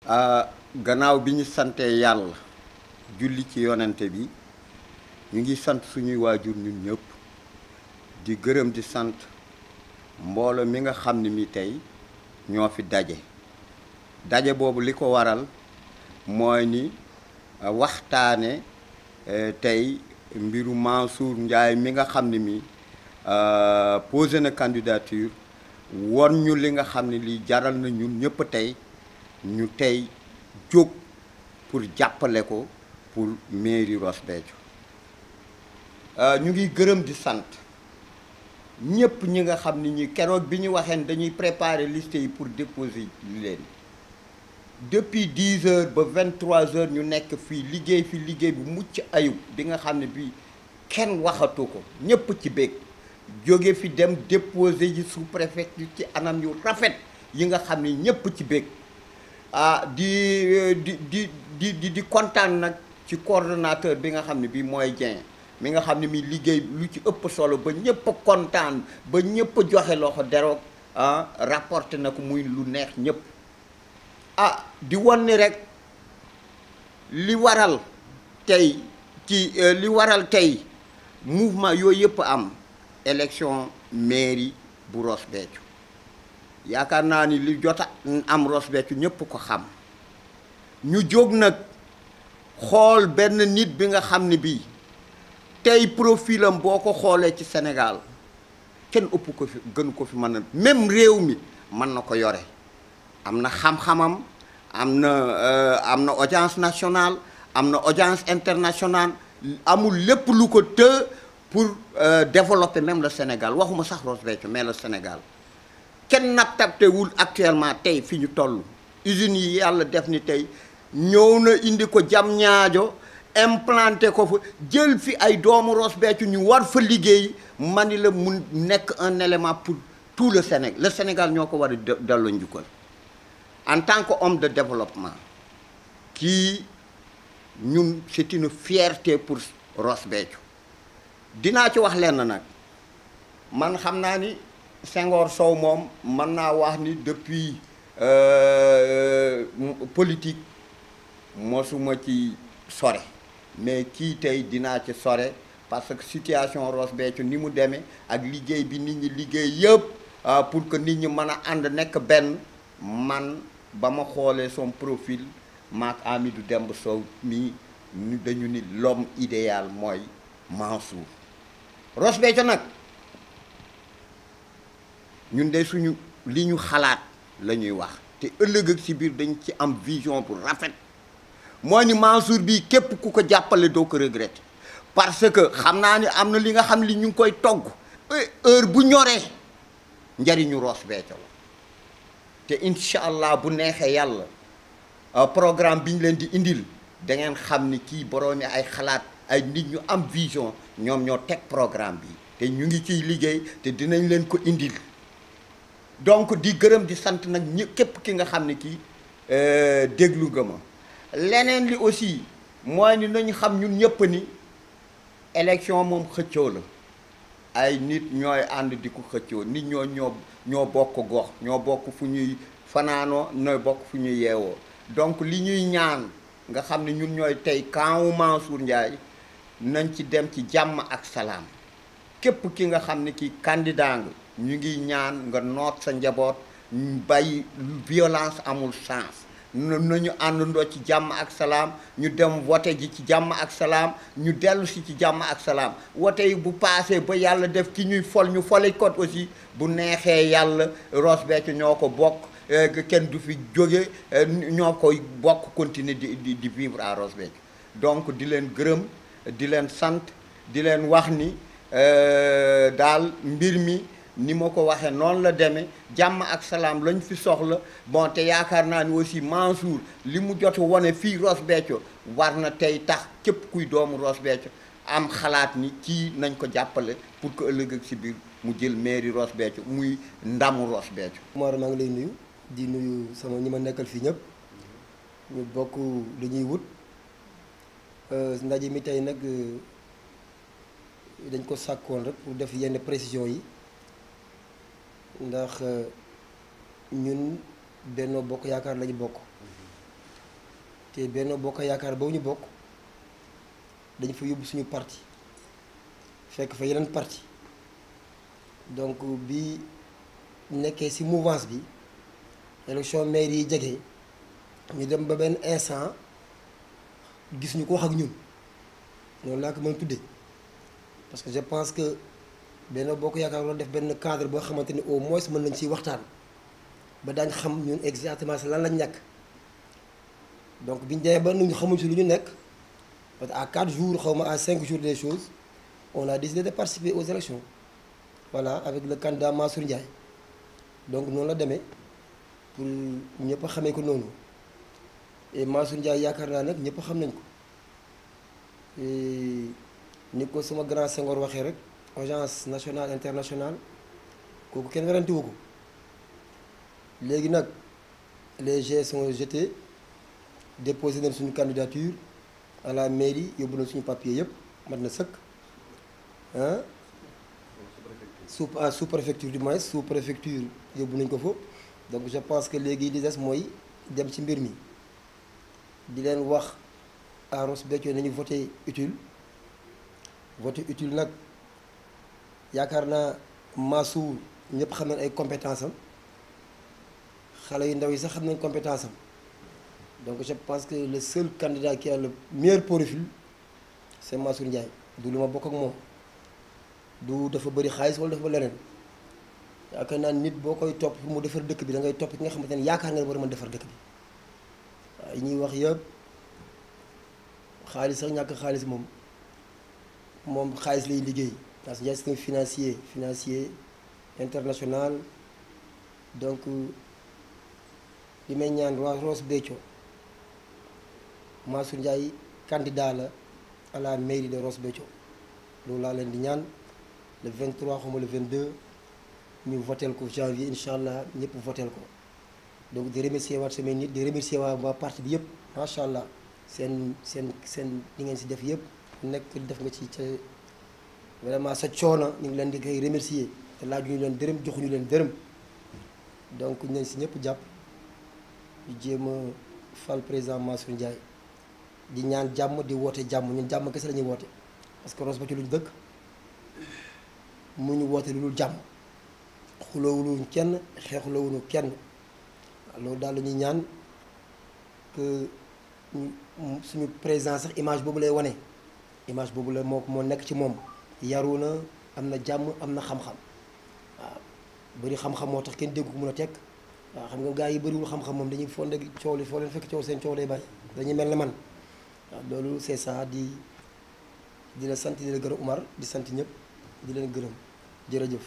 gannaaw bi ñu santee yàlla julli ci yonente bi ñu ngi sant suñuy waajur ñun ñëpp di gërëm di sant mbooloo mi nga xam ne mi tey ñoo fi daje boobu li ko waral mooy ni waxtaane tey mbiru Mansour Ndiaye mi nga xam ne mi posé na candidature won ñu li nga xam ne lii jaral na ñun ñëpp tey ñu tey jóg pour jàppale ko pour mairie Ross Béthio ñu ngi gërëm di sant ñëpp ñi nga xam ni ñi keroog bi ñu waxeen dañuy préparer liste yi pour déposer leen depuis 10 heures ba 23 heures ñu nekk fii liggéey fi liggéey bu mucc ayub bi nga xam ne bii kenn waxatu ko ñëpp ci bég jóge fi dem déposer ji sous-préfecture ci anam yu rafet yi nga xam ni ñëpp ci bég di kontaan nag ci coordonnateur bi nga xam ne bii mooy Dieng mi nga xam ne mi liggéey lu ci ëpp solo ba ñëpp kontaan ba ñëpp joxe loxo deroog rapporté na ko muy lu neex ñëpp di won ni rek li waral tey mouvement yooyu yëpp am élection mairie bu Ross Béthio yaakaar naa ni li jot am Ross Béthio ñëpp ko xam ñu jóg nag xool benn nit bi nga xam ne bii tey profilam boo ko xoolee ci Sénégal kenn ëpp ko fi gënu ko fi mën a même réew mi mën na ko yore am na xam-xamam am na audience nationale am na audience internationale amul lépp lu ko të pour développer même le Sénégal waxuma sax Ross Béthio mais le Sénégal kenn nattabtewul actuellement tey fi ñu toll usines yi yàlla def ni tey ñëw na indi ko jam ñaajo implanté ko fa jël fi ay doomu Ross Béthio ñu war fa liggéey mani la mun nekk un élément pour tout le Sénégal ñoo ko war a delloo njukkal en tant que homme de développement kii ñun c'est une fierté pour Ross Béthio dinaa ci wax lenn nag man xam naa ni Senghor Sow moom mën naa wax ni depuis politique mosuma ci sore mais kii tey dinaa ci sore parce que situation Ross Béthio ni mu demee ak liggéey bi nit ñi liggéey yëpp pour que nit ñi mën a ànd nekk benn man ba ma xoolee son profil maak Amidou Demba Sow mi dañu ni l'homme idéal mooy Mansour Ross Béthio nag ñun de suñu li ñu xalaat la ñuy wax te ëllëg ak si biir dañ ci am vision bu rafet mooy ni Mansour bii képp ku ko jàppale doo ko regretter parce que xam naa ni am na li nga xam li ñu ngi koy togg heure bu ñoree njariñu Ross Béthio la te incha allah bu neexee yàlla programme bi ñu leen di indil da ngeen xam ni kii boroomi ay xalaat ay nit ñu am vision ñoom ñoo teg programme bi te ñu ngi ciy liggéey te dinañ leen ko indil donc di gërëm di sant nag képp ki nga xam ne kii déglu nga ma leneen li aussi mooy ni nañu xam ñun ñëpp ni élection moom xëccoo la ay nit ñooy ànd di ko xëccoo nit ñoo bokk gox ñoo bokk fu ñuy fanaanoo ñooy bokk fu ñuy yeewoo donc li ñuy ñaan nga xam ne ñun ñooy tey kaawu Mansour Ndiaye nañ ci dem ci jàmm ak salaam képp ki nga xam ne kii candidat nga ñu ngi ñaan nga noot sa njaboot bàyyi violence amul chance nañu àndandoo ci jàmm ak salaam ñu dem vote ji ci jàmm ak salaam ñu dellu si ci jàmm ak salaam vote yi bu paasee ba yàlla def ki ñuy fol ñu fole kot aussi bu neexee yàlla Ross Béthio ñoo ko bokk kenn du fi jóge ñoo koy bokk continuer di vivre à Ross Béthio donc di leen gërëm di leen sant di leen wax ni daal mbir mi ni ma ko waxee noonu la demee jàmm ak salaam lañ fi soxla bon te yaakaar naa ni aussi Mansour li mu jot wane fii Ross Béthio war na tey tax képp kuy doomu Ross Béthio am xalaat ni kii nañ ko jàppale pour que ëllëg ak si biir mu jël mairie Ross Béthio muy ndamu Ross Béthio. Omar maa ngi lay nuyu di nuyu sama ñi ma nekkal fii ñëpp ñu bokk li ñuy wut ndaje mi tey nag dañ ko sàkkoon rek pour def yenn précision yi. ndax ñun Benno Bokk Yaakaar lañu bokk te Benno Bokk Yaakaar boobu ñu bokk dañ fa yóbbu suñu parti fekk fa yeneen parti donc bi nekkee ci mouvance bi élection maire yi jege ñu dem ba benn instant gis ñu ko wax ak ñun noonu laa ko mën tuddee parce que je pense que Benno Bokk Yaakaar loolu def benn cadre boo xamante ni au moins mën nañ ciy waxtaan ba daañ xam ñun exactement si lan lañ nekk donc biñu demee ba ñu xamuñ si lu ñu nekk parce que à 4 jours xaw ma à 5 jours des choses on a décidé de participer aux élections voilà avec le candidat Mansour Ndiaye donc noonu la demee pour ñëpp a xamee ko noonu et Mansour Ndiaye yaakaar naa nag ñëpp xam nañ ko ni ko sama grand Senghor waxee rek agence nationale internationale kooku kenn werantewu ko léegi nag les jets sont jetés déposé nañ suñu candidature à la mairie yóbbu na suñu papier yëpp mat na sëkk ah sous préfecture du moins sous préfecture yóbbu nañ ko fa donc je pense que léegi li des mooy dem ci mbir mi di leen wax à Ross Béthio nañu voté utile nag yaakaar naa Mansour ñëpp xam nañ ay compétence am xale yu ndaw yi sax xam nañ compétence am donc je pense que le seul candidat qui a le meilleur profil c'est Mansour Ndiaye du lu ma bokk ak moom du dafa bëri xaalis wala dafa ba leneen yaakaar naa nit boo koy topp pour mu defar dëkk bi da ngay topp ki nga xamante ne yaakaar nga ne war a mën defar dëkk bi waaw yi ñuy wax yëpp xaalis sax ñàkk xaalis moom xaalis lay liggéey parce que Ndiaye c'est un financier international donc li may ñaan waa Ross Béthio Mansour Ndiaye candidat la à la mairie de Ross Béthio loolu laa leen di ñaan le 23 xaw ma le 22 ñu votel ko janvier incha allah ñëpp votel ko donc di remercier waat samay nit di remercier waa parti bi yëpp macha allah seen li ngeen si def yëpp nekk def nga ci ca vraiment sa coono ñu ngi leen di koy remercier te laajuñu leen dërëm joxuñu leen dërëm donc nañ si ñëpp jàpp di jéem a fal président Mansour Ndiaye di ñaan jàmm di woote jàmm ñun jàmm kese la ñuy woote parce que Ross Béthio lu ñu dëkk mu ñu woote lu dul jàmm xuloowuluñ kenn xeexulowuñu kenn loolu daal la ñuy ñaan que suñu président sax image boobu lay wane image boobu la moo nekk ci moom yaru na am na jàmm am na xam-xam waaw bëri xam-xam moo tax kenn déggu ko mën a tekk waaw xam nga gars yi bëriwul xam-xam moom dañuy foo ndeg coow li foo leen fekk coow seen coow lay bari dañuy mel ne man waaw loolu c'est ça di la sant di la gërëm Umar di sant ñëpp di leen gërëm jërëjëf